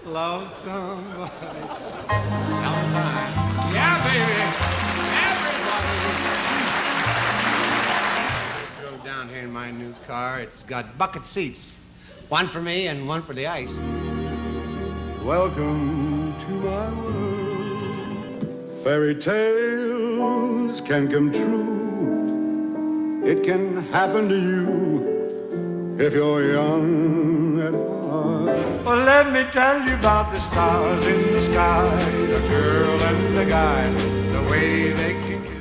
love somebody sometime. Yeah, baby. Everybody. I drove down here in my new car. It's got bucket seats. One for me and one for the ice. Welcome to my world. Fairy tales can come true. It can happen to you if you're young at heart. Well, let me tell you about the stars in the sky, the girl and the guy, the way they can kiss.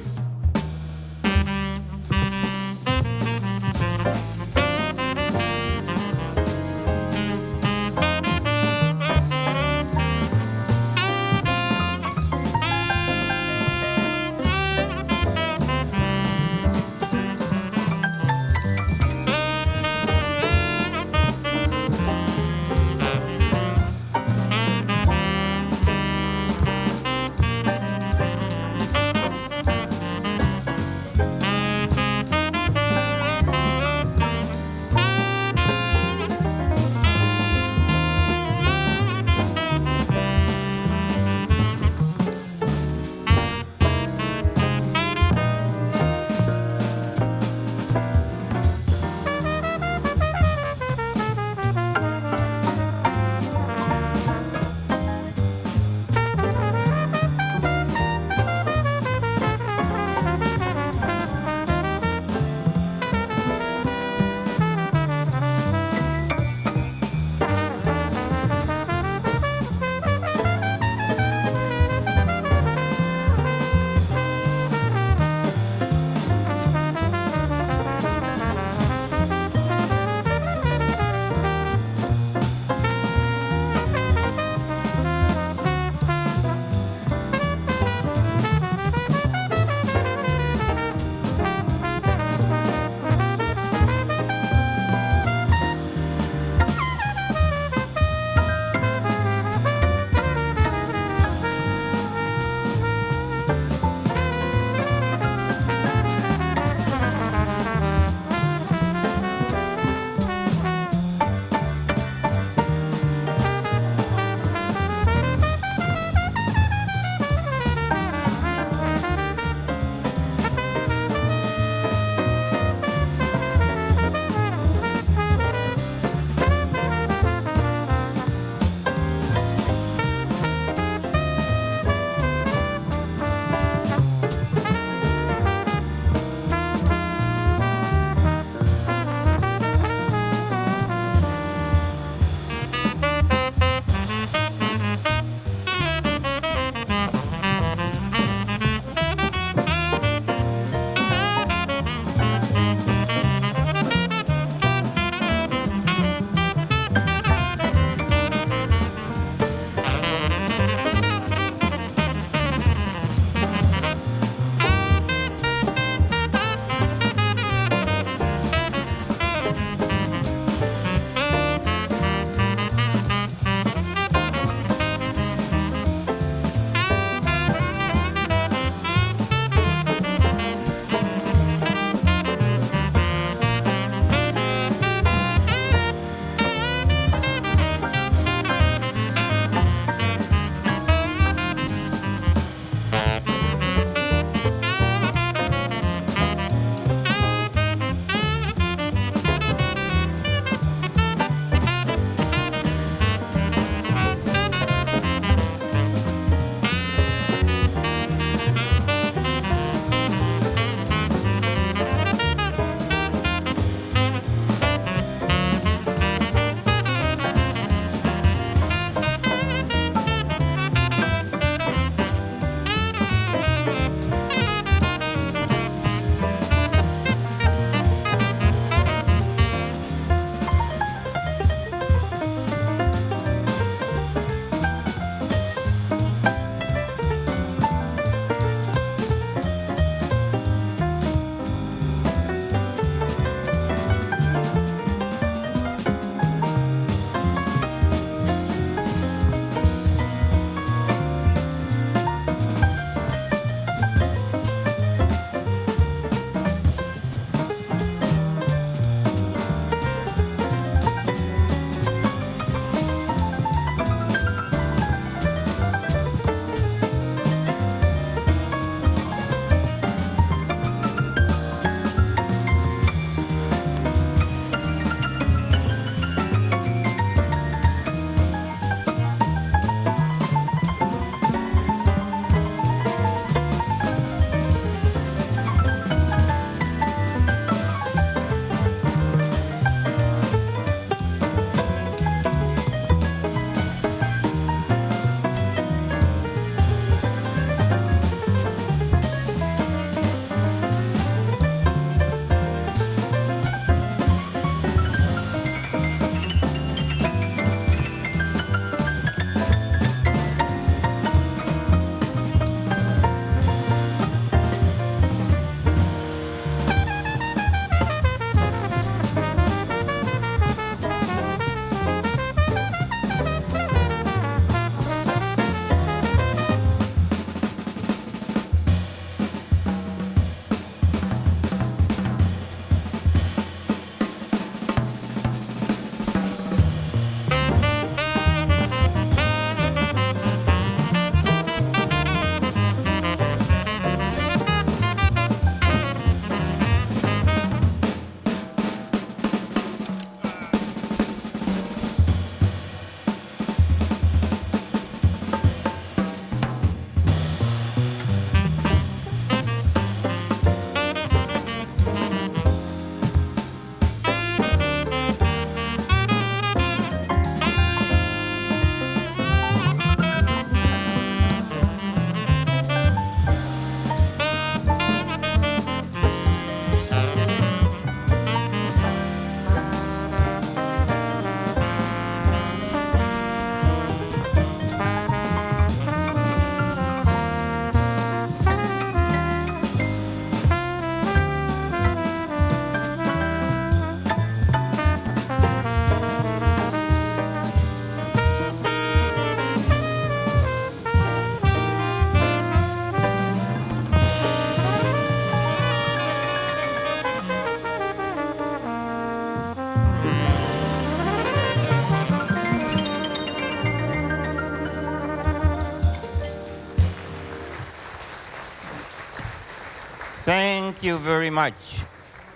Thank you very much.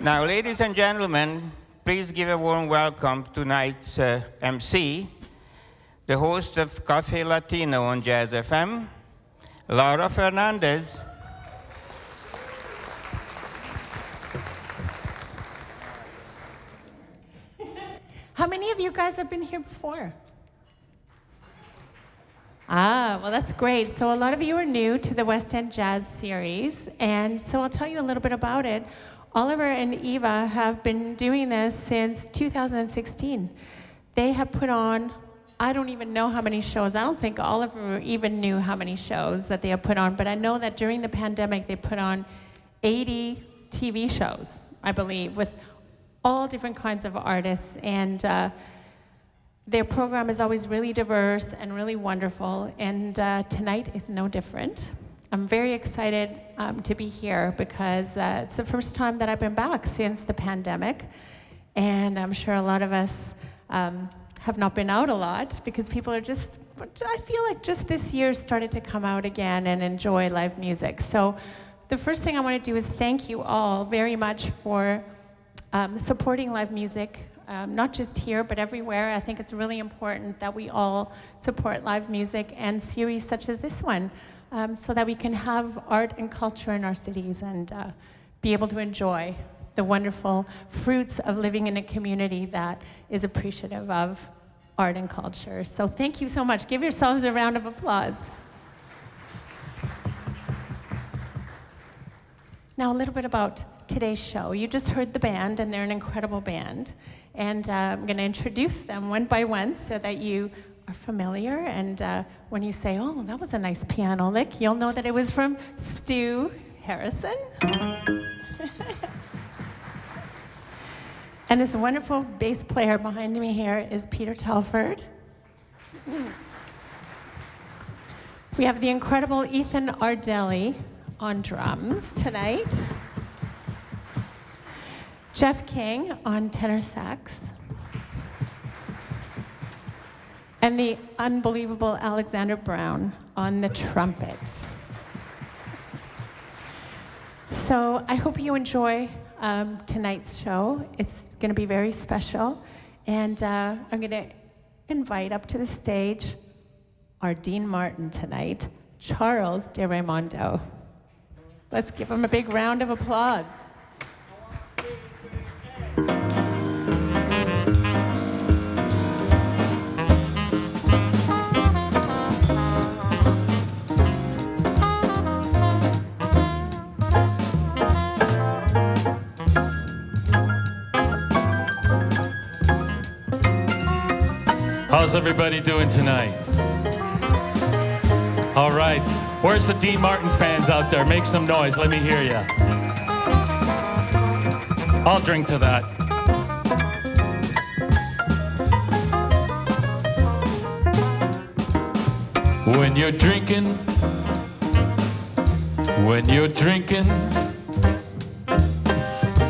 Now, ladies and gentlemen, please give a warm welcome to tonight's MC, the host of Cafe Latino on Jazz FM, Laura Fernandez. How many of you guys have been here before? Well, that's great. So a lot of you are new to the West End Jazz series, and so I'll tell you a little bit about it. Oliver and Eva have been doing this since 2016. They have put on, I don't even know how many shows. I don't think Oliver even knew how many shows that they have put on, but I know that during the pandemic, they put on 80 TV shows, I believe, with all different kinds of artists, and their program is always really diverse and really wonderful, and tonight is no different. I'm very excited to be here because it's the first time that I've been back since the pandemic, and I'm sure a lot of us have not been out a lot because people are just, I feel like just this year started to come out again and enjoy live music. So the first thing I want to do is thank you all very much for supporting live music, not just here, but everywhere. I think it's really important that we all support live music and series such as this one, so that we can have art and culture in our cities and be able to enjoy the wonderful fruits of living in a community that is appreciative of art and culture. So thank you so much. Give yourselves a round of applause. Now a little bit about today's show. You just heard the band, and they're an incredible band. And I'm going to introduce them one by one so that you are familiar. And when you say, oh, that was a nice piano lick, you'll know that it was from Stu Harrison. And this wonderful bass player behind me here is Peter Telford. We have the incredible Ethan Ardelli on drums tonight. Jeff King on tenor sax. And the unbelievable Alexander Brown on the trumpet. So I hope you enjoy tonight's show. It's going to be very special. And I'm going to invite up to the stage our Dean Martin tonight, Charles de Raimondo. Let's give him a big round of applause. How's everybody doing tonight? All right. Where's the Dean Martin fans out there? Make some noise. Let me hear you. I'll drink to that. When you're drinking,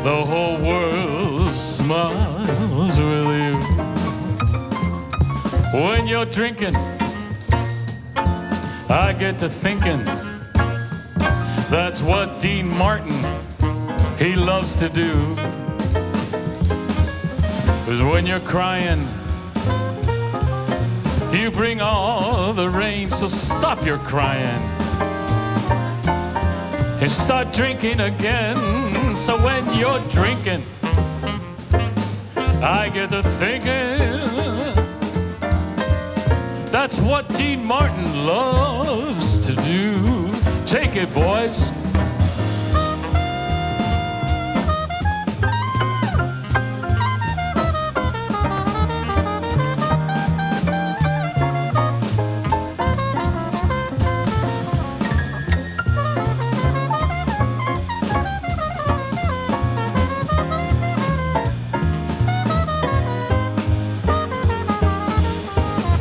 the whole world smiles with you. When you're drinking, I get to thinking, that's what Dean Martin, he loves to do. 'Cause when you're crying, you bring all the rain, so stop your crying and start drinking again. So when you're drinking, I get to thinking, that's what Dean Martin loves to do. Take it, boys.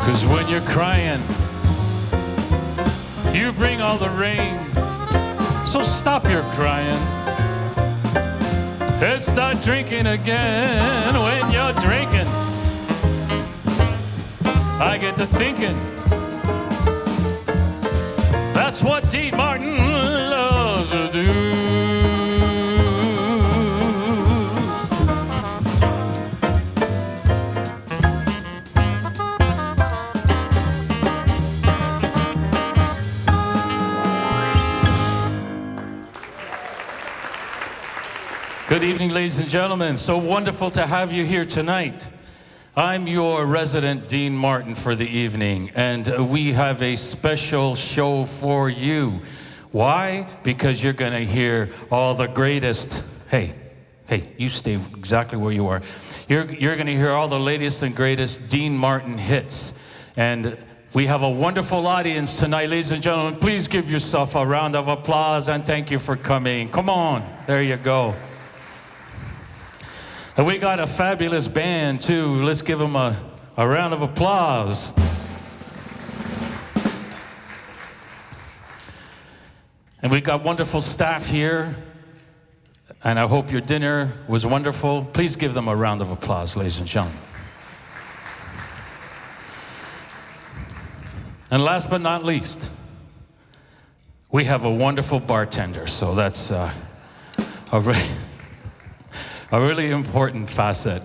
'Cause when you're crying, you bring all the rain. So stop your crying and start drinking again. When you're drinking, I get to thinking, that's what Dean Martin loves to do. Good evening, ladies and gentlemen. So wonderful to have you here tonight. I'm your resident Dean Martin for the evening, and we have a special show for you. Why? Because you're going to hear all the greatest. Hey, you stay exactly where you are. You're going to hear all the latest and greatest Dean Martin hits. And we have a wonderful audience tonight, ladies and gentlemen. Please give yourself a round of applause and thank you for coming. Come on, there you go. And we got a fabulous band too. Let's give them a round of applause. And we got wonderful staff here. And I hope your dinner was wonderful. Please give them a round of applause, ladies and gentlemen. And last but not least, we have a wonderful bartender. So that's a really important facet.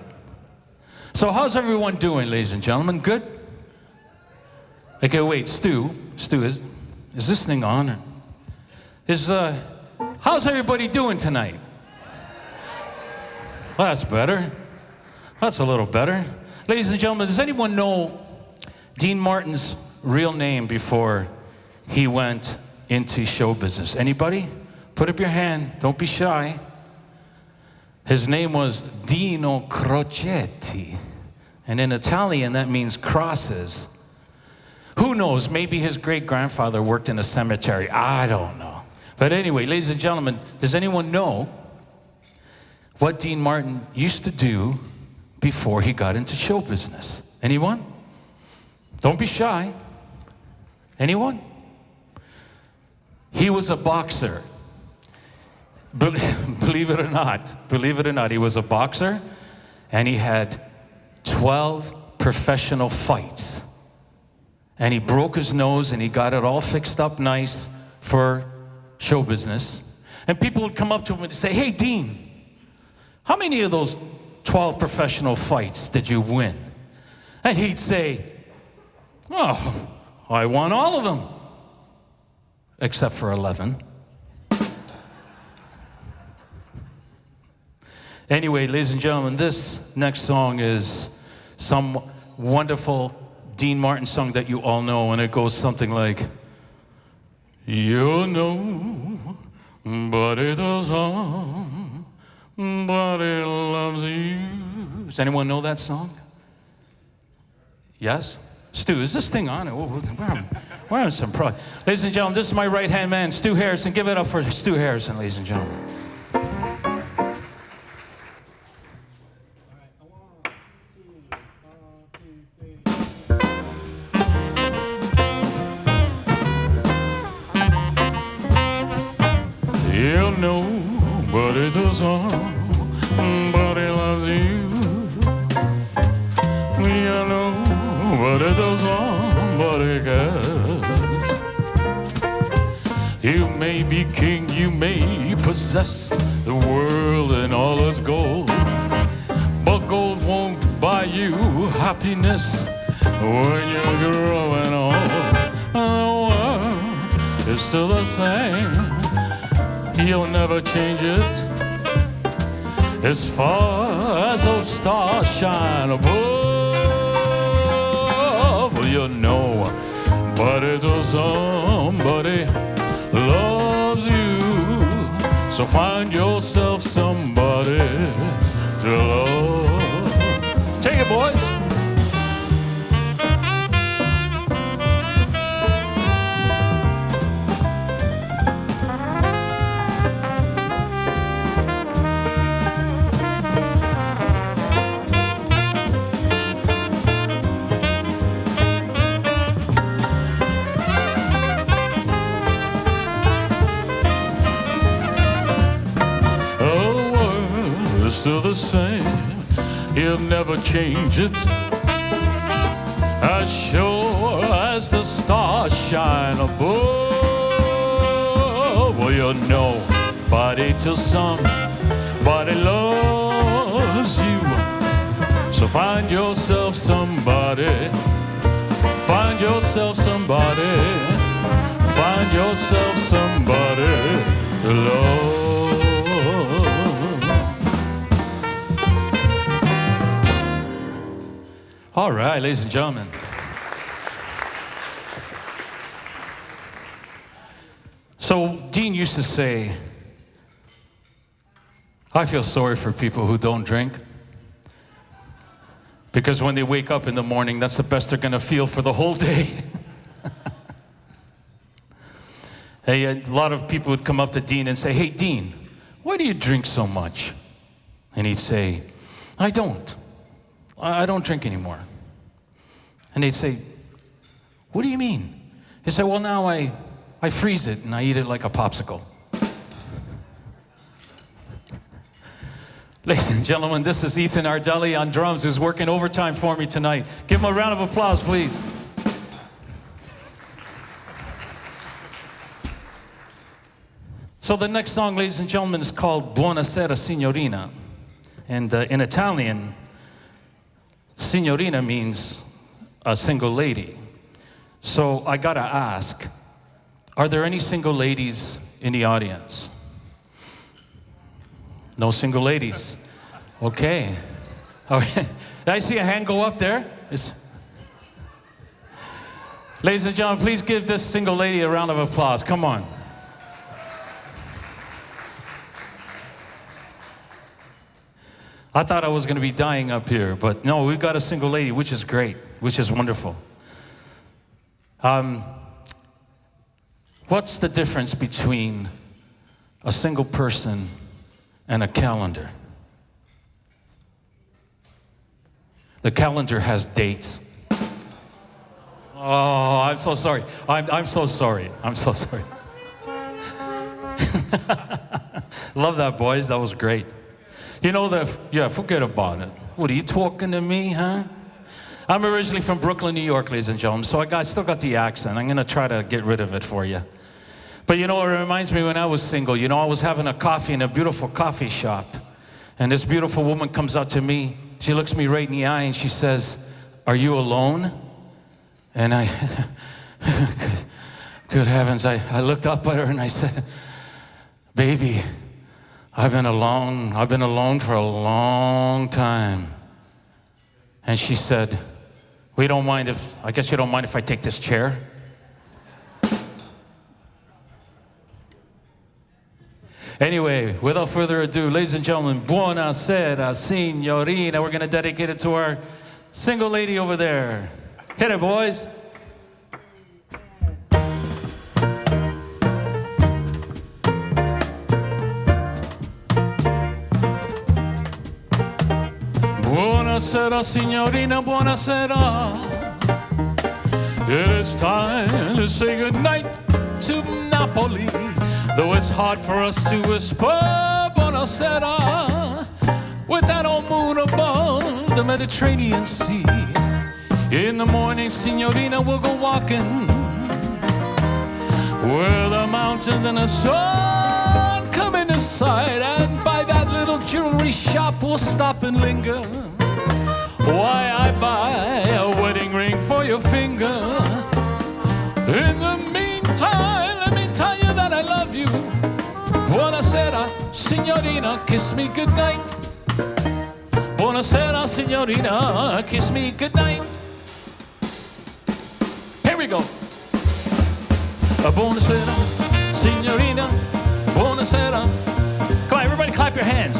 So how's everyone doing, ladies and gentlemen? Good? Okay, wait, Stu, is this thing on? How's everybody doing tonight? Well, that's better. That's a little better. Ladies and gentlemen, does anyone know Dean Martin's real name before he went into show business? Anybody? Put up your hand. Don't be shy. His name was Dino Crocetti. And in Italian, that means crosses. Who knows? Maybe his great-grandfather worked in a cemetery. I don't know. But anyway, ladies and gentlemen, does anyone know what Dean Martin used to do before he got into show business? Anyone? Don't be shy. Anyone? He was a boxer. Believe it or not, he was a boxer, and he had 12 professional fights. And he broke his nose, and he got it all fixed up nice for show business. And people would come up to him and say, "Hey, Dean, how many of those 12 professional fights did you win?" And he'd say, "Oh, I won all of them, except for 11. Anyway, ladies and gentlemen, this next song is some wonderful Dean Martin song that you all know, and it goes something like, "You know, but it doesn't, but it loves you." Does anyone know that song? Yes? Stu, is this thing on? We're having some problems. Ladies and gentlemen, this is my right-hand man, Stu Harrison. Give it up for Stu Harrison, ladies and gentlemen. You know, but it doesn't, but it loves you. You know, but it doesn't, but it cares. You may be king, you may possess the world and all its gold, but gold won't buy you happiness when you're growing old. The world is still the same. You'll never change it. As far as those stars shine above, well, you know, but it does somebody loves you. So find yourself somebody to love. Take it, boys. Still the same, he'll never change it. As sure as the stars shine above, well, you know, body till somebody loves you. So find yourself somebody, find yourself somebody, find yourself somebody to love. All right, ladies and gentlemen. So Dean used to say, I feel sorry for people who don't drink, because when they wake up in the morning, that's the best they're going to feel for the whole day. Hey, a lot of people would come up to Dean and say, hey, Dean, why do you drink so much? And he'd say, I don't drink anymore. And they'd say, what do you mean? He'd say, well, now I freeze it and I eat it like a popsicle. Ladies and gentlemen, this is Ethan Ardelli on drums, who's working overtime for me tonight. Give him a round of applause, please. So the next song, ladies and gentlemen, is called Buonasera Signorina. And in Italian, signorina means a single lady. So I gotta ask, are there any single ladies in the audience? No single ladies. Okay. Okay. Did I see a hand go up there? Ladies and gentlemen, please give this single lady a round of applause. Come on. I thought I was going to be dying up here, but no, we've got a single lady, which is great, which is wonderful. What's the difference between a single person and a calendar? The calendar has dates. Oh, I'm so sorry. I'm so sorry. I'm so sorry. Love that, boys. That was great. You know that, yeah, forget about it. What, are you talking to me, huh? I'm originally from Brooklyn, New York, ladies and gentlemen, so I still got the accent. I'm going to try to get rid of it for you. But you know, it reminds me when I was single. You know, I was having a coffee in a beautiful coffee shop, and this beautiful woman comes up to me. She looks me right in the eye, and she says, are you alone? And good heavens, I looked up at her and I said, baby, I've been alone for a long time. And she said, I guess you don't mind if I take this chair? Anyway, without further ado, ladies and gentlemen, Buonasera Signorina. We're going to dedicate it to our single lady over there. Hit it, boys. Buonasera, signorina, buonasera. It is time to say goodnight to Napoli, though it's hard for us to whisper buonasera with that old moon above the Mediterranean Sea. In the morning, signorina, we'll go walking where the mountains and the sun come into sight, and by that little jewelry shop we'll stop and linger. Why, I buy a wedding ring for your finger. In the meantime, let me tell you that I love you. Buonasera, signorina, kiss me goodnight. Buonasera, signorina, kiss me goodnight. Here we go. Buonasera, signorina, buonasera. Come on, everybody clap your hands.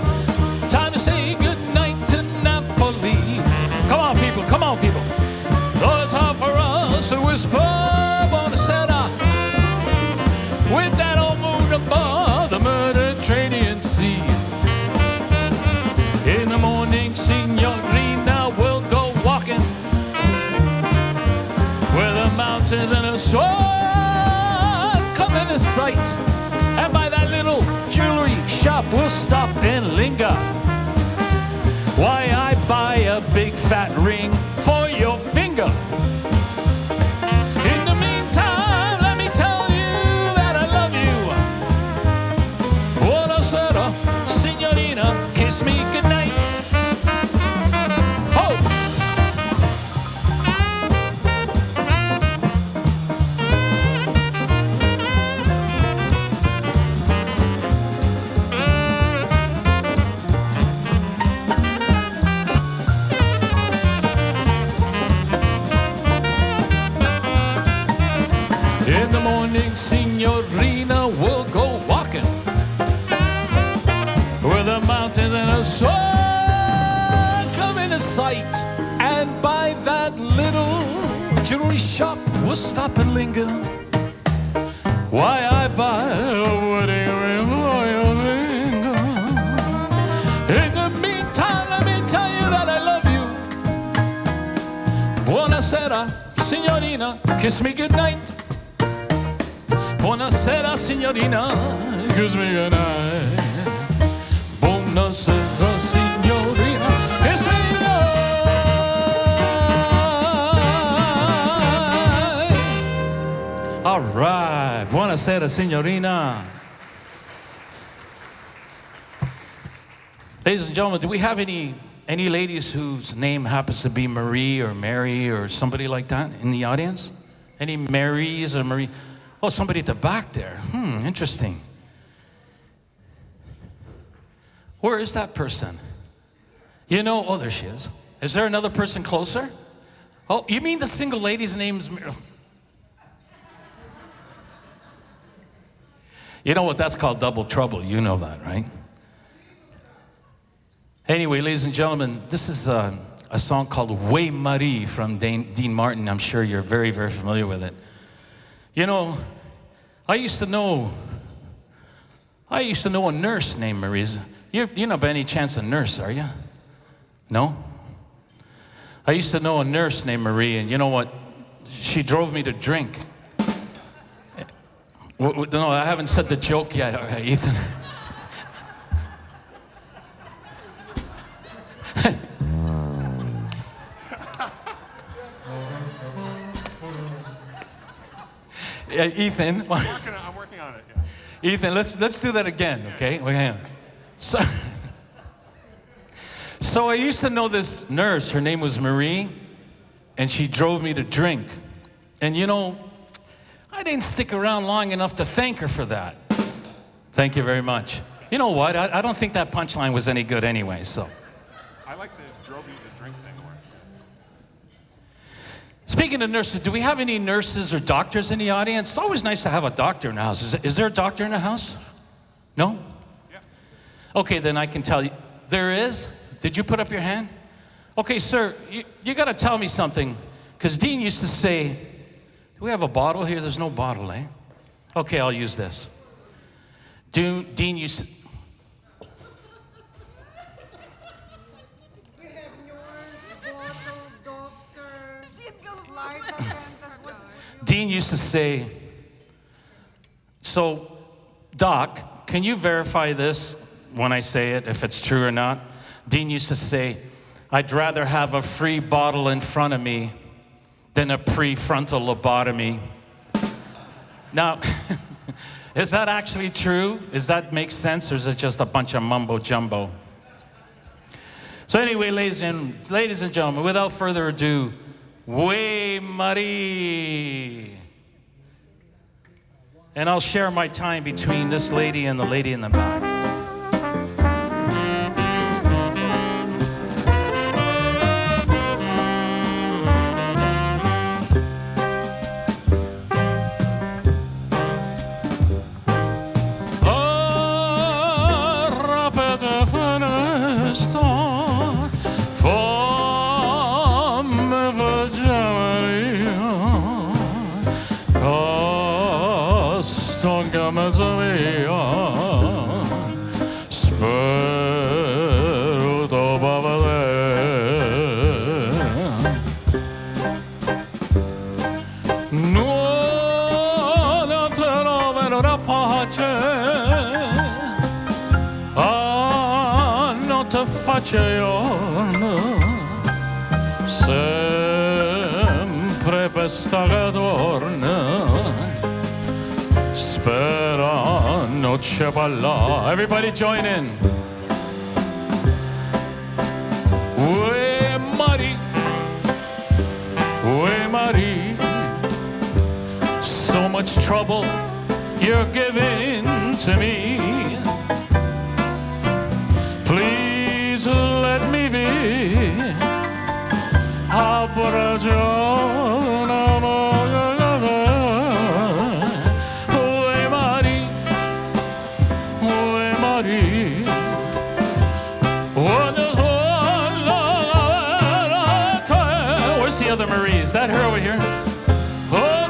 Time to say goodnight to Napoli. Come on, people, come on, people. Though it's hard for us to whisper buonasera with that old moon above the Mediterranean Sea. In the morning, signorina, we'll go walking where the mountains and the sun come into sight, and by that little jewelry shop we'll stop and linger. Why, I buy a big fat ring for your finger. In the meantime, let me tell you that I love you. Buonasera, signorina, kiss me goodnight. Oh! In the morning, Signorina will go walking where the mountains and the sun come into sight. And by that little jewelry shop, we'll stop and linger. Why I buy a wedding ring for your finger. In the meantime, let me tell you that I love you. Buonasera, signorina, kiss me goodnight. Buonasera, signorina, kiss me goodnight. Buonasera, signorina, kiss me goodnight. All right, buonasera, signorina. Ladies and gentlemen, do we have any ladies whose name happens to be Marie or Mary or somebody like that in the audience? Any Marys or Marie? Oh, somebody at the back there. Interesting. Where is that person? You know, oh, there she is. Is there another person closer? Oh, you mean the single lady's name's Mary? You know what? That's called double trouble. You know that, right? Anyway, ladies and gentlemen, this is a song called Way Marie from Dean Martin. I'm sure you're very, very familiar with it. You know, I used to know a nurse named Marie. You're not by any chance a nurse, are you? No? I used to know a nurse named Marie, and you know what? She drove me to drink. No, I haven't said the joke yet, all right, Ethan. Yeah, Ethan. I'm working on it. Yeah. Ethan, let's do that again, okay? Wait, hang on. So I used to know this nurse. Her name was Marie, and she drove me to drink. And you know, I didn't stick around long enough to thank her for that. Thank you very much. You know what? I don't think that punchline was any good anyway, so. I like the drove you to drink thing more. Speaking of nurses, do we have any nurses or doctors in the audience? It's always nice to have a doctor in the house. Is there a doctor in the house? No? Yeah. Okay, then I can tell you. There is? Did you put up your hand? Okay, sir, you got to tell me something. Because Dean used to say, do we have a bottle here? There's no bottle, eh? Okay, I'll use this. Dean used to... We have yours, bottle, doctor, flight attendant. Dean used to say, so, Doc, can you verify this when I say it, if it's true or not? Dean used to say, I'd rather have a free bottle in front of me than a prefrontal lobotomy. Now, is that actually true? Does that make sense, or is it just a bunch of mumbo jumbo? So anyway, ladies and gentlemen, without further ado, Way Marie. And I'll share my time between this lady and the lady in the back. Sempre questa che torna, spera non ci parla. Everybody join in. Way Marie, Way Marie, so much trouble you're giving to me. Please let me be a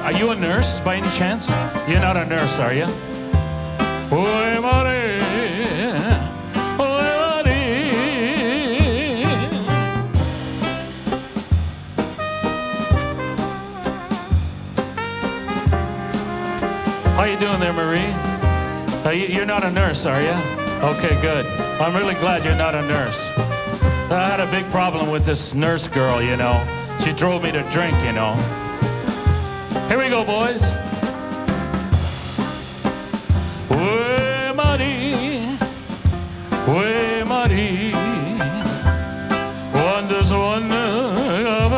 Are you a nurse by any chance? You're not a nurse, are you? Oy Marie, oy Marie. How you doing there, Marie? You're not a nurse, are you? Okay, good. I'm really glad you're not a nurse. I had a big problem with this nurse girl, you know. She drove me to drink, you know. Here we go, boys. Oy Marie, oy Marie, wonders wonder from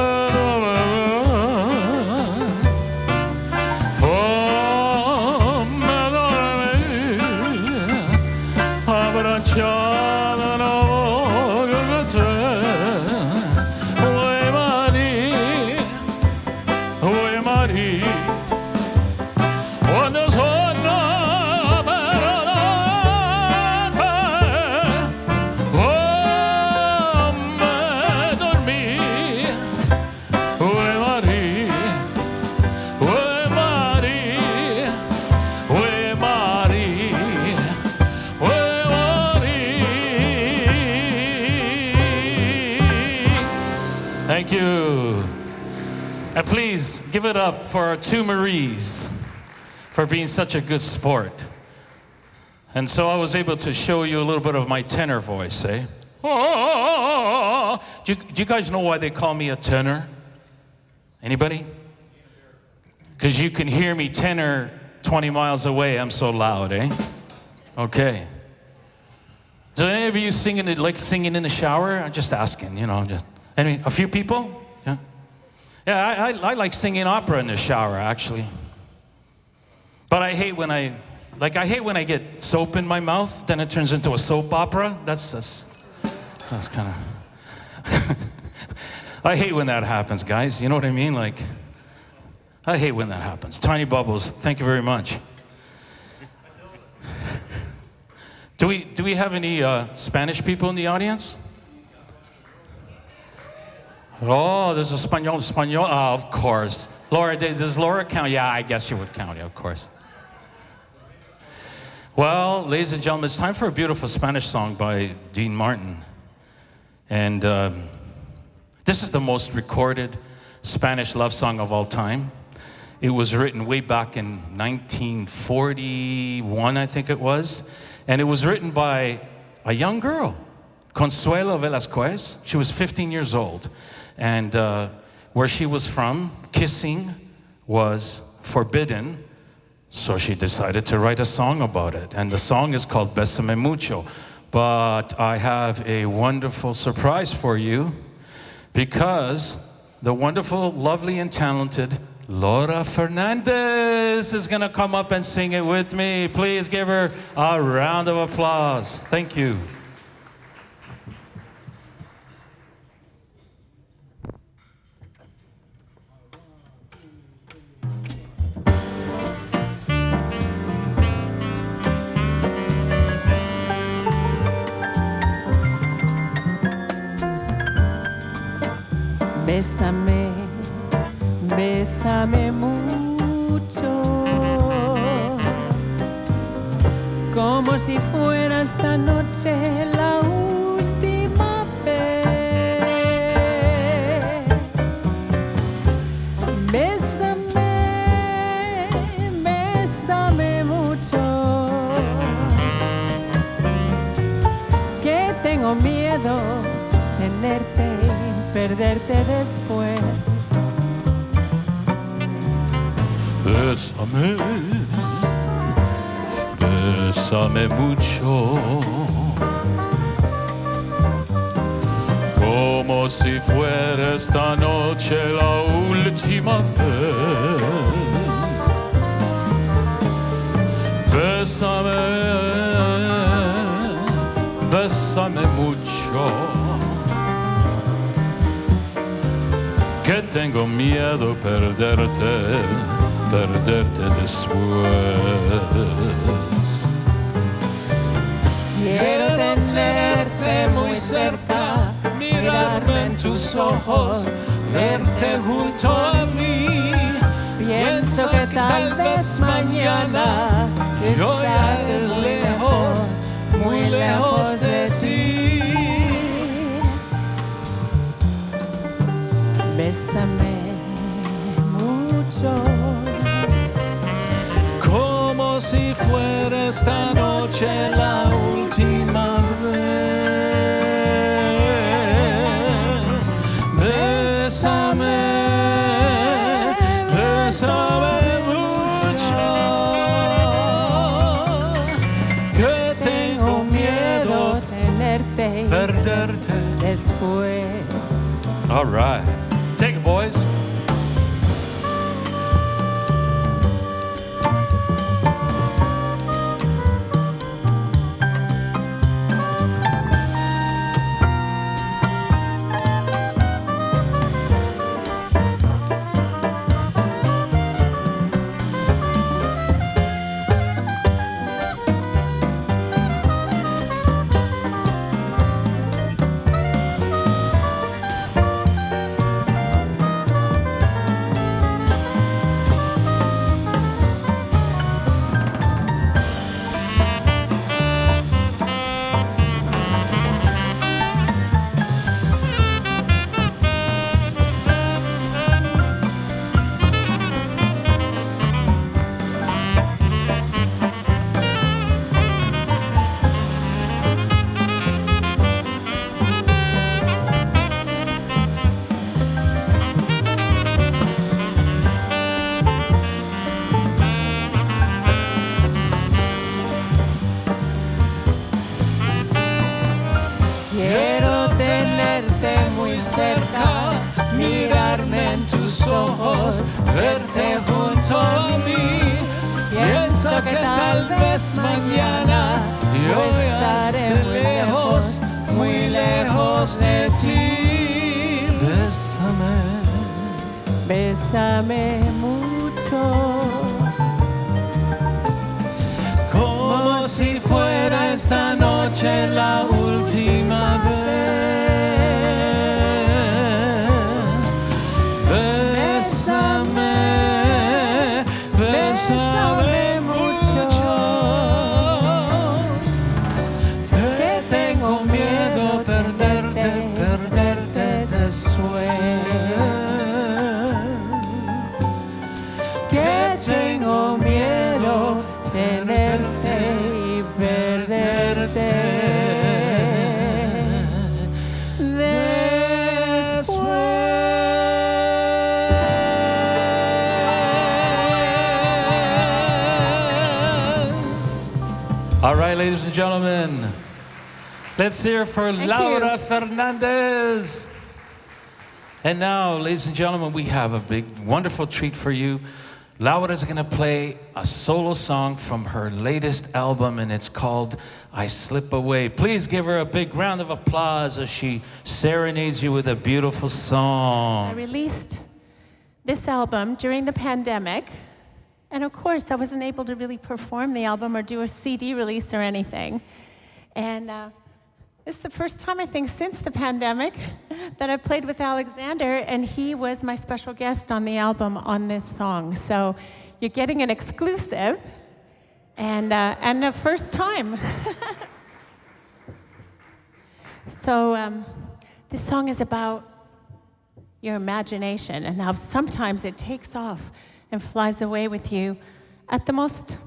Thank you. And please give it up for our two Maries for being such a good sport. And so I was able to show you a little bit of my tenor voice, eh? Oh, do you guys know why they call me a tenor? Anybody? Because you can hear me tenor 20 miles away. I'm so loud, eh? Okay. So any of you singing it, like singing in the shower? I'm just asking, you know. A few people? Yeah. Yeah, I like singing opera in the shower, actually. But I hate when I hate when I get soap in my mouth, then it turns into a soap opera. That's kind of... I hate when that happens, guys. You know what I mean? Like, I hate when that happens. Tiny Bubbles, thank you very much. Do we have any Spanish people in the audience? Oh, there's a Espanol. Oh, of course. Laura, does Laura count? Yeah, I guess she would count, yeah, of course. Well, ladies and gentlemen, it's time for a beautiful Spanish song by Dean Martin. And this is the most recorded Spanish love song of all time. It was written way back in 1941, I think it was. And it was written by a young girl, Consuelo Velasquez. She was 15 years old. And where she was from, kissing was forbidden. So she decided to write a song about it. And the song is called Bésame Mucho. But I have a wonderful surprise for you, because the wonderful, lovely, and talented Laura Fernandez is going to come up and sing it with me. Please give her a round of applause. Thank you. Bésame, bésame mucho, como si fuera esta noche la última vez. Bésame, bésame mucho, que tengo miedo tenerte y perderte después. Bésame, bésame mucho, como si fuera esta noche la última vez. Bésame, bésame mucho, que tengo miedo perderte después. Quiero tenerte muy cerca, mirarme en tus ojos, verte junto a mí. Piensa Pienso que tal vez mañana estaré lejos, muy lejos de ti. Bésame mucho, como si fuera esta noche la última vez. Bésame, bésame mucho, que tengo miedo tenerte y perderte. después. All right. Take it, boys. Quiero tenerte muy cerca, mirarme en tus ojos, verte junto a mí. Pienso que tal vez mañana yo estaré muy lejos de ti. Bésame, Bésame mucho, como si fuera esta noche la última vez. Bésame, bésame mucho, que tengo miedo perderte después. Que tengo miedo tenerte y perderte después. All right, ladies and gentlemen, let's hear for Thank Laura you. Fernandez. And now, ladies and gentlemen, we have a big, wonderful treat for you. Laura is going to play a solo song from her latest album, and it's called I Slip Away. Please give her a big round of applause as she serenades you with a beautiful I song. released this album during the pandemic, and of course, I wasn't able to really perform the album or do a CD release or anything. And this is the first time, I think, since the pandemic that I've played with Alexander, and he was my special guest on the album on this song. So you're getting an exclusive, and a first time. So this song is about your imagination and how sometimes it takes off and flies away with you at the most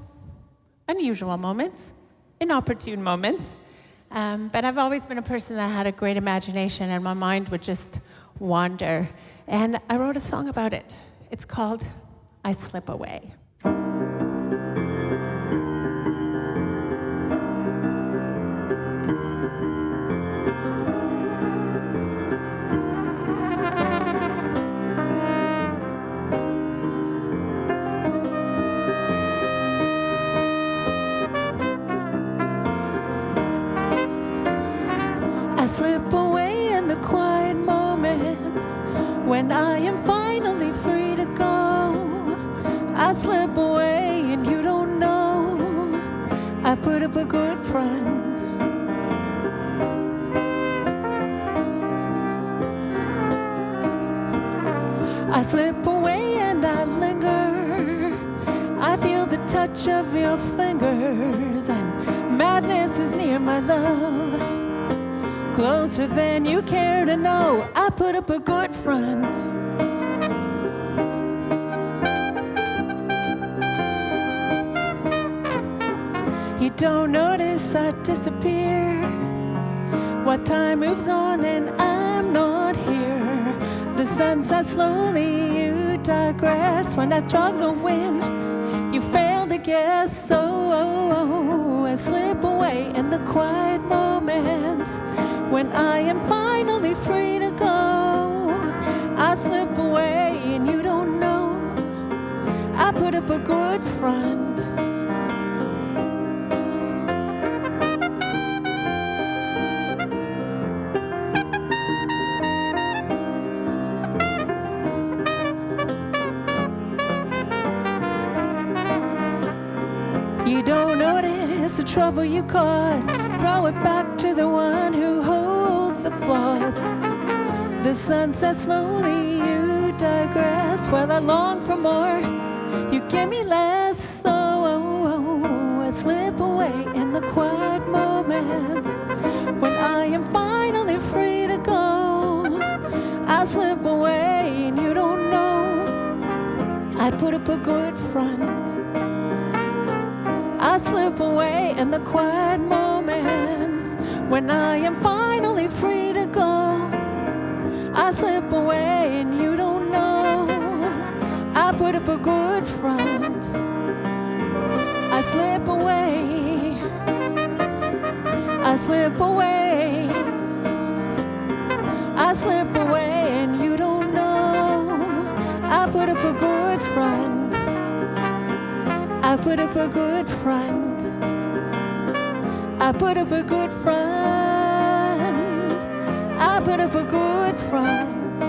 unusual moments, inopportune moments. But I've always been a person that had a great imagination, and my mind would just wander. And I wrote a song about it. It's called I Slip Away. I slip away in the quiet moments when I am finally free to go. I slip away and you don't know. I put up a good front. I slip away and I linger touch of your fingers, and madness is near, my love. Closer than you care to know, I put up a good front. You don't notice I disappear. What time moves on and I'm not here. The sun sets slowly, you digress. When I struggle to win, you fail to guess. So I slip away in the quiet moments. When I am finally free to go, I slip away and you don't know. I put up a good front. You don't notice the trouble you cause. Throw it back to the one who holds the flaws. The sun sets slowly, you digress. While I long for more, you give me less. So I slip away in the quiet moments. When I am finally free to go, I slip away and you don't know. I put up a good front. I slip away in the quiet moments. When I am finally free to go, I slip away and you don't know. I put up a good front. I slip away. I slip away. I slip away and you don't know. I put up a good front. I put up a good front. I put up a good front. I put up a good front.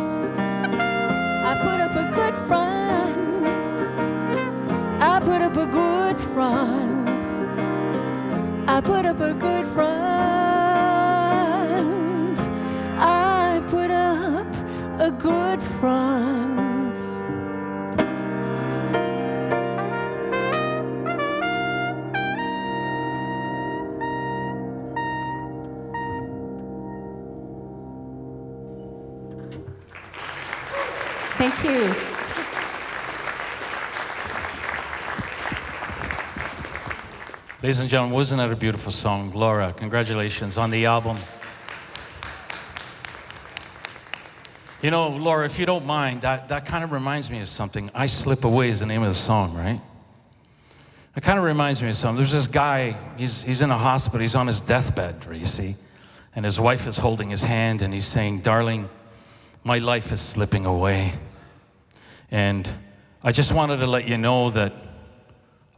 I put up a good front. I put up a good front. I put up a good front. I put up a good front. Thank you. Ladies and gentlemen, wasn't that a beautiful song? Laura, congratulations on the album. You know, Laura, if you don't mind, that kind of reminds me of something. I Slip Away is the name of the song, right? It kind of reminds me of something. There's this guy, he's in a hospital, he's on his deathbed, you see, and his wife is holding his hand and he's saying, "Darling, my life is slipping away." And I just wanted to let you know that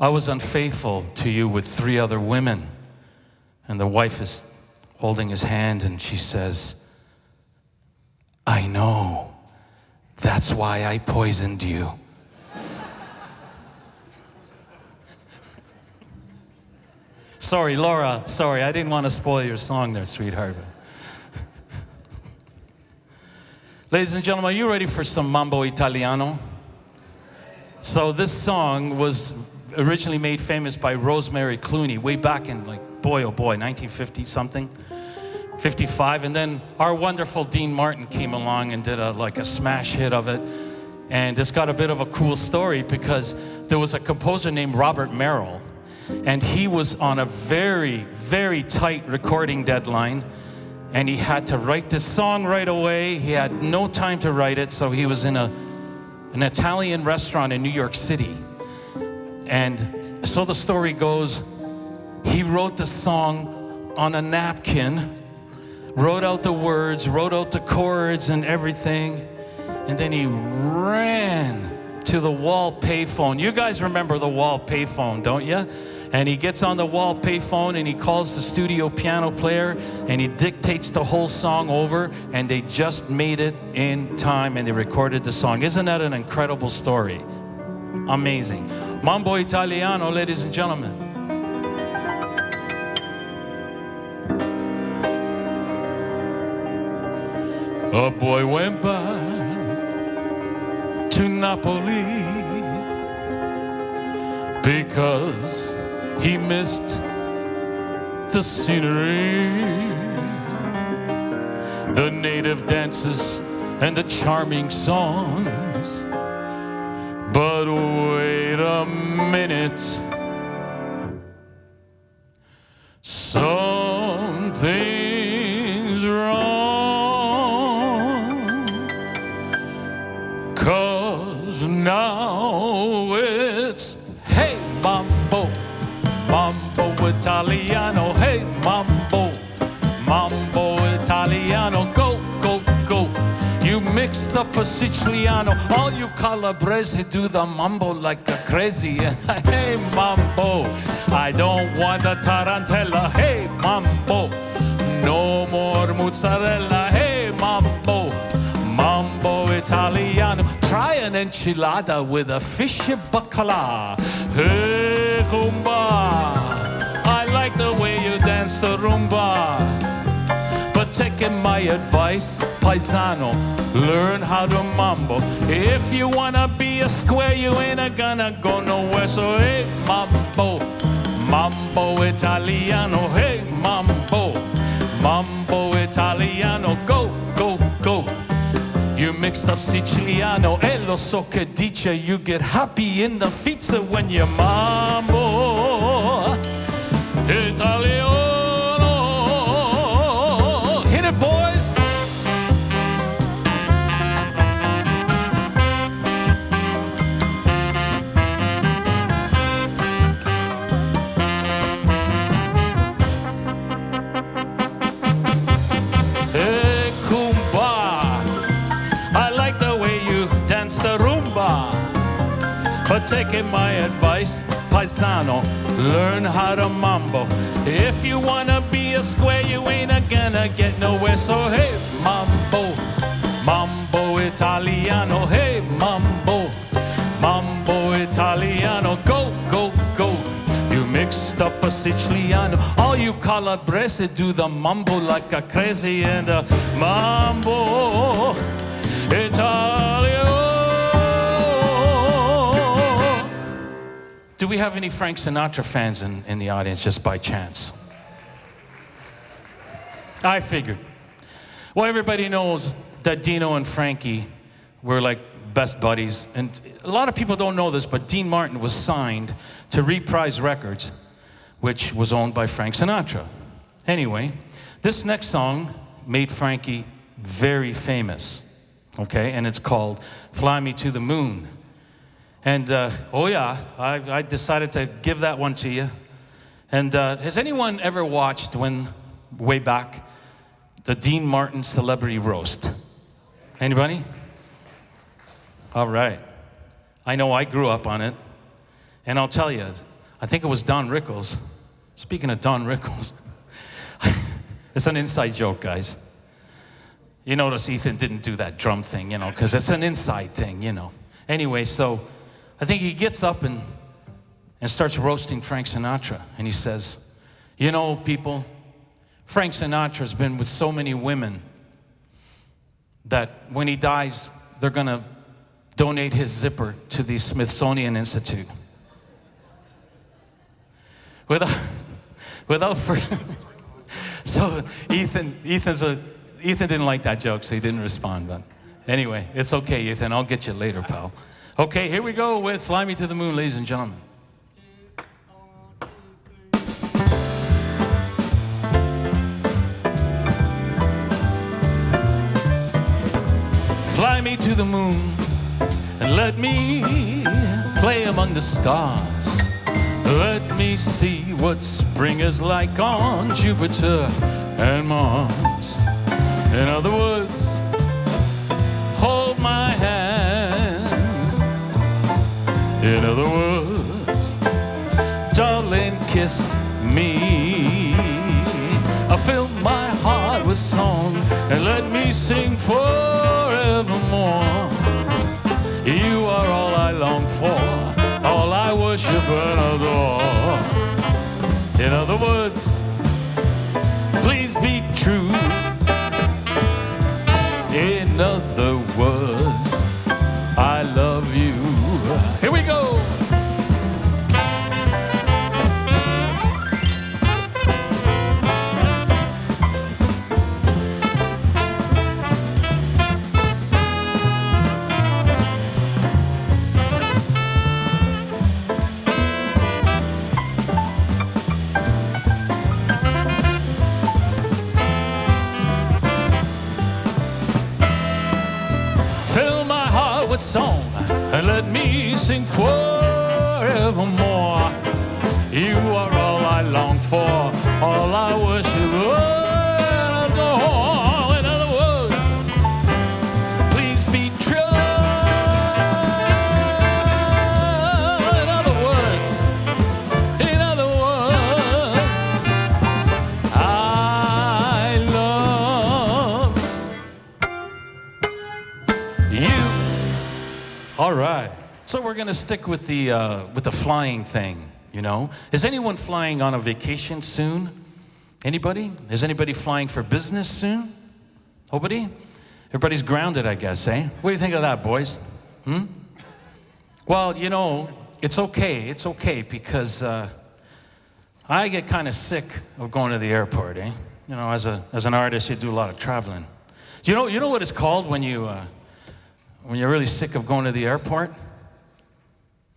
I was unfaithful to you with 3 other women. And the wife is holding his hand and she says, "I know. That's why I poisoned you." Sorry, Laura, sorry, I didn't want to spoil your song there, sweetheart. Ladies and gentlemen, are you ready for some Mambo Italiano? So this song was originally made famous by Rosemary Clooney way back in, like, boy, oh boy, 1950 something, 55. And then our wonderful Dean Martin came along and did a smash hit of it. And it's got a bit of a cool story because there was a composer named Robert Merrill, and he was on a very, very tight recording deadline. And he had to write this song right away. He had no time to write it, so he was in an Italian restaurant in New York City. And so the story goes, he wrote the song on a napkin, wrote out the words, wrote out the chords and everything, and then he ran to the wall payphone. You guys remember the wall payphone, don't you? And he gets on the wall payphone and he calls the studio piano player and he dictates the whole song over, and they just made it in time and they recorded the song. Isn't that an incredible story? Amazing. Mambo Italiano, ladies and gentlemen. A boy went back to Napoli, because he missed the scenery, the native dances and the charming songs. But wait a minute, something's wrong, 'cause now it's hey mambo, mambo Italiano, hey mambo, mambo Italiano, go, go, go. You mixed up a Siciliano, all you Calabrese do the mambo like a crazy. Hey mambo, I don't want a tarantella. Hey mambo, no more mozzarella. Hey mambo, mambo Italiano. Try an enchilada with a fishy bacala. Hey Kumba, I like the way you dance the rumba. But taking my advice, paisano, learn how to mambo. If you wanna be a square, you ain't gonna go nowhere. So hey mambo, mambo Italiano. Hey mambo, mambo Italiano. Go, go, go. You mixed up Siciliano. E lo so che dice, you get happy in the feet when you mambo Italiano. Hit it, boys. Hey, Kumba, I like the way you dance the rumba. But taking my advice, paisano, learn how to mambo. If you wanna be a square, you ain't gonna get nowhere. So hey, mambo, mambo Italiano. Hey, mambo, mambo Italiano. Go, go, go. You mixed up a Siciliano. All you Calabrese do the mambo like a crazy, and the mambo Italiano. Do we have any Frank Sinatra fans in the audience, just by chance? I figured. Well, everybody knows that Dino and Frankie were like best buddies. And a lot of people don't know this, but Dean Martin was signed to Reprise Records, which was owned by Frank Sinatra. Anyway, this next song made Frankie very famous, okay? And it's called Fly Me to the Moon. And, oh yeah, I decided to give that one to you. And has anyone ever watched, way back, the Dean Martin Celebrity Roast? Anybody? All right. I know I grew up on it. And I'll tell you, I think it was Don Rickles. Speaking of Don Rickles, it's an inside joke, guys. You notice Ethan didn't do that drum thing, you know, because it's an inside thing, you know. Anyway, so I think he gets up and starts roasting Frank Sinatra. And he says, you know, people, Frank Sinatra's been with so many women that when he dies, they're going to donate his zipper to the Smithsonian Institute. So Ethan didn't like that joke, so he didn't respond. But anyway, it's okay, Ethan. I'll get you later, pal. Okay, here we go with Fly Me to the Moon, ladies and gentlemen. Fly me to the moon and let me play among the stars. Let me see what spring is like on Jupiter and Mars. In other words, hold my hand. In other words, darling, kiss me. I fill my heart with song and let me sing forevermore. You are all I long for, all I worship and adore. In other words, please be true. In other words, I love you. Here we go. song and let me sing forevermore. You are all I long for, all I worship and adore. In other words, please be true. In other words, I love you. All right. So we're gonna stick with the flying thing. You know, is anyone flying on a vacation soon? Anybody? Is anybody flying for business soon? Nobody? Everybody's grounded, I guess, eh? What do you think of that, boys? Well, you know, it's okay. It's okay because I get kind of sick of going to the airport, eh? You know, as an artist, you do a lot of traveling. You know what it's called when you're really sick of going to the airport?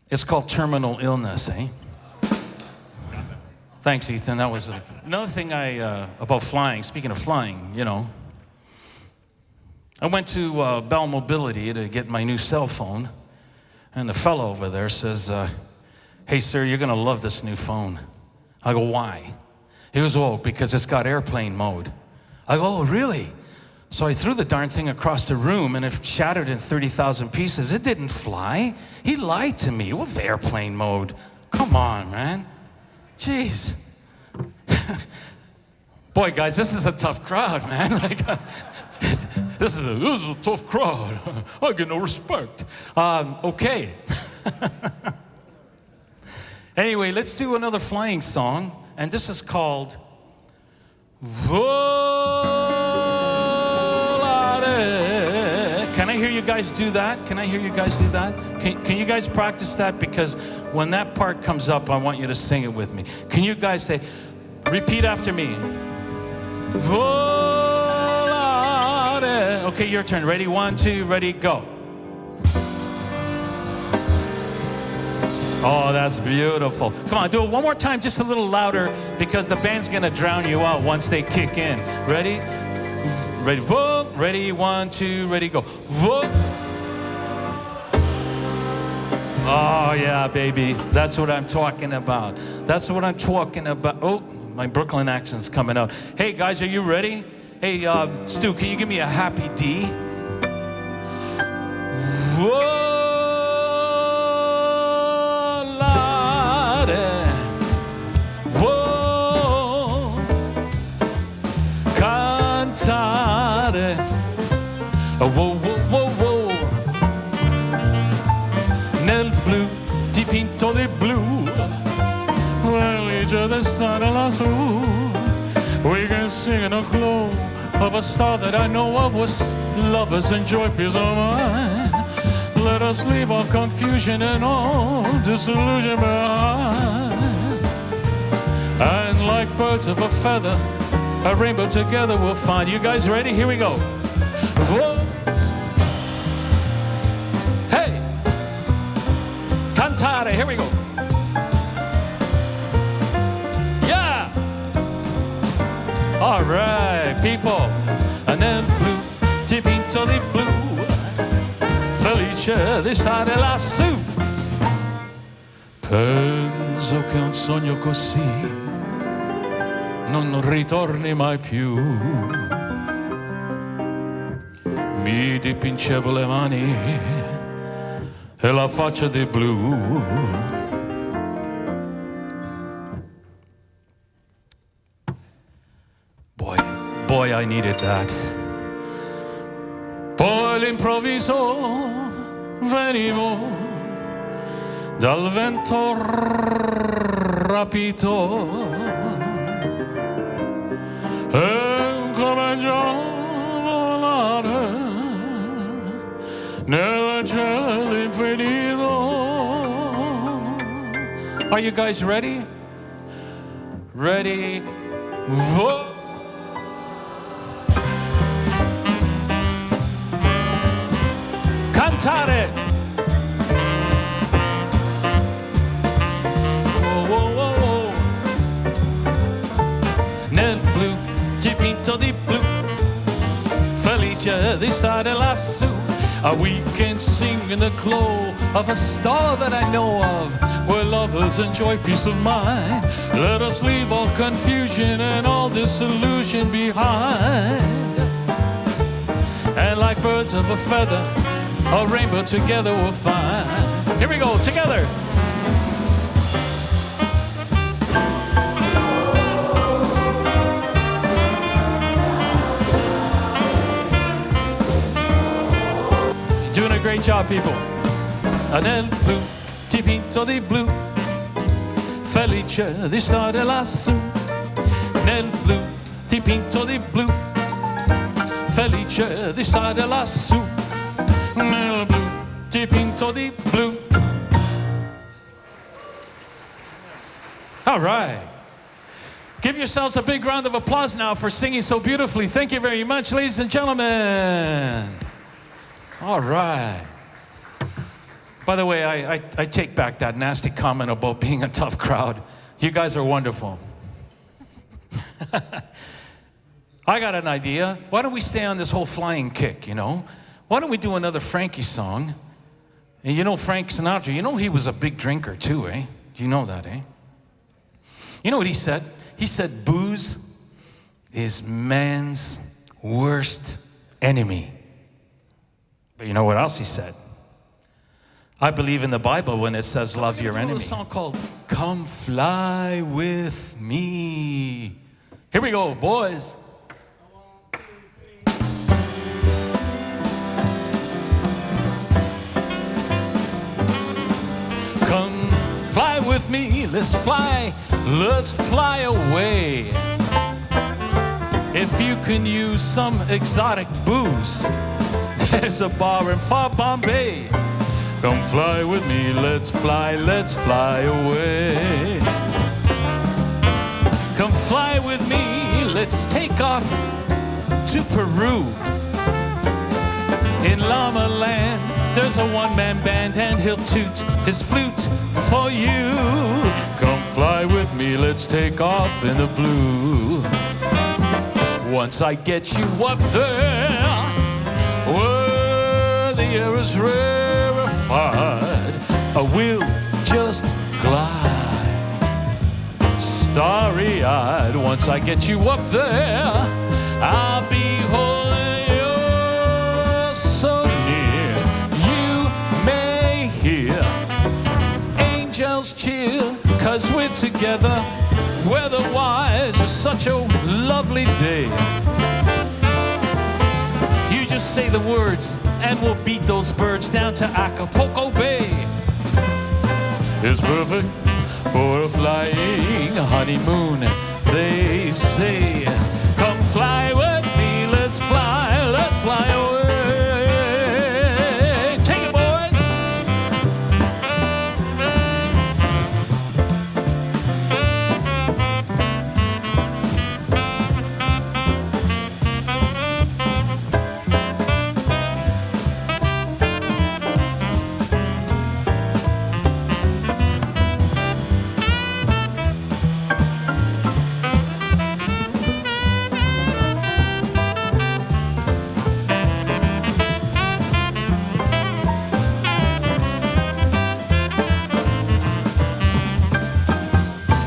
It's called terminal illness, eh? Thanks, Ethan. That was another thing about flying. Speaking of flying, you know, I went to Bell Mobility to get my new cell phone, and the fellow over there says, "Hey, sir, you're gonna love this new phone." I go, "Why?" He goes, "Oh, because it's got airplane mode." I go, "Oh, really?" So I threw the darn thing across the room, and it shattered in 30,000 pieces. It didn't fly. He lied to me with airplane mode. Come on, man. Jeez. Boy, guys, this is a tough crowd, man. This is a tough crowd. I get no respect. Okay. Anyway, let's do another flying song, and this is called Volare. Can I hear you guys do that? Can I hear you guys do that? Can you guys practice that? Because when that part comes up, I want you to sing it with me. Can you guys say, repeat after me. Volare. Okay, your turn. Ready? 1, 2, ready, go. Oh, that's beautiful. Come on, do it one more time, just a little louder, because the band's gonna drown you out once they kick in. Ready? Ready, vote. Ready, 1, 2, ready, go. Vote. Oh, yeah, baby. That's what I'm talking about. That's what I'm talking about. Oh, my Brooklyn accent's coming out. Hey, guys, are you ready? Hey, Stu, can you give me a happy D? Volare. Vo. Cantare. Whoa, whoa, whoa, whoa. Nel blu, dipinto di blu. L'luce d'estate lassù. We can sing in a glow of a star that I know of was lovers enjoy peace of mind. Let us leave all confusion and all disillusion behind. And like birds of a feather, a rainbow together we'll find. You guys ready? Here we go. Whoa. Hey! Cantare, here we go. Yeah! All right, people. And then blue, dipinto di blu. Felice di stare lassù. Penso che un sogno così non ritorni mai più. Mi dipingevo le mani e la faccia di blu. Boy, I needed that. Poi all'improvviso venivo dal vento rapito e cominciò a volare nel cielo infinito. Are you guys ready? Ready? Cantare. Oh, oh, oh, oh. Nel blu, dipinto di blu, felice di stare lassù. We can sing in the glow of a star that I know of, where lovers enjoy peace of mind. Let us leave all confusion and all disillusion behind. And like birds of a feather, a rainbow together we'll find. Here we go, together. Doing a great job, people. Nel blu, dipinto di blu, felice di stare lassù. Nel blu, dipinto di blu, felice di stare lassù. Nel blu, dipinto di blu. All right. Give yourselves a big round of applause now for singing so beautifully. Thank you very much, ladies and gentlemen. All right. By the way, I take back that nasty comment about being a tough crowd. You guys are wonderful. I got an idea. Why don't we stay on this whole flying kick, you know? Why don't we do another Frankie song? And you know Frank Sinatra, you know he was a big drinker too, eh? Do you know that, eh? You know what he said? He said, booze is man's worst enemy. But you know what else he said? I believe in the Bible when it says love your enemy. There's a song called Come Fly With Me. Here we go, boys. Come fly with me, let's fly away. If you can use some exotic booze, there's a bar in far Bombay. Come fly with me, let's fly away. Come fly with me, let's take off to Peru. In Llama Land, there's a one-man band and he'll toot his flute for you. Come fly with me, let's take off in the blue. Once I get you up there, where the air is rarefied, I will just glide, starry-eyed. Once I get you up there, I'll be holding you so near. You may hear angels cheer, 'cause we're together. Weather-wise, it's such a lovely day. You just say the words, and we'll beat those birds down to Acapulco Bay. It's perfect for a flying honeymoon, they say. Come fly with me, let's fly away. Take it, boys.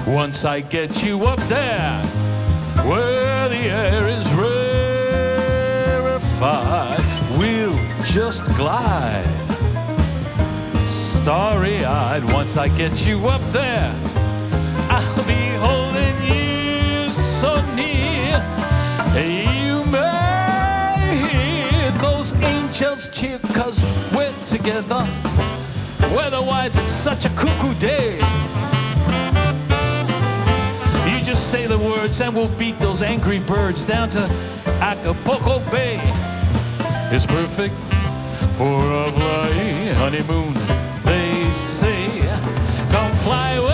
Once I get you up there, where the air is rarefied, we'll just glide, starry-eyed. Once I get you up there, I'll be holding you so near. You may hear those angels cheer, 'cause we're together. Weather-wise, it's such a cuckoo day. You just say the words and we'll beat those angry birds down to Acapulco Bay. It's perfect for a flying honeymoon, they say. Come fly away.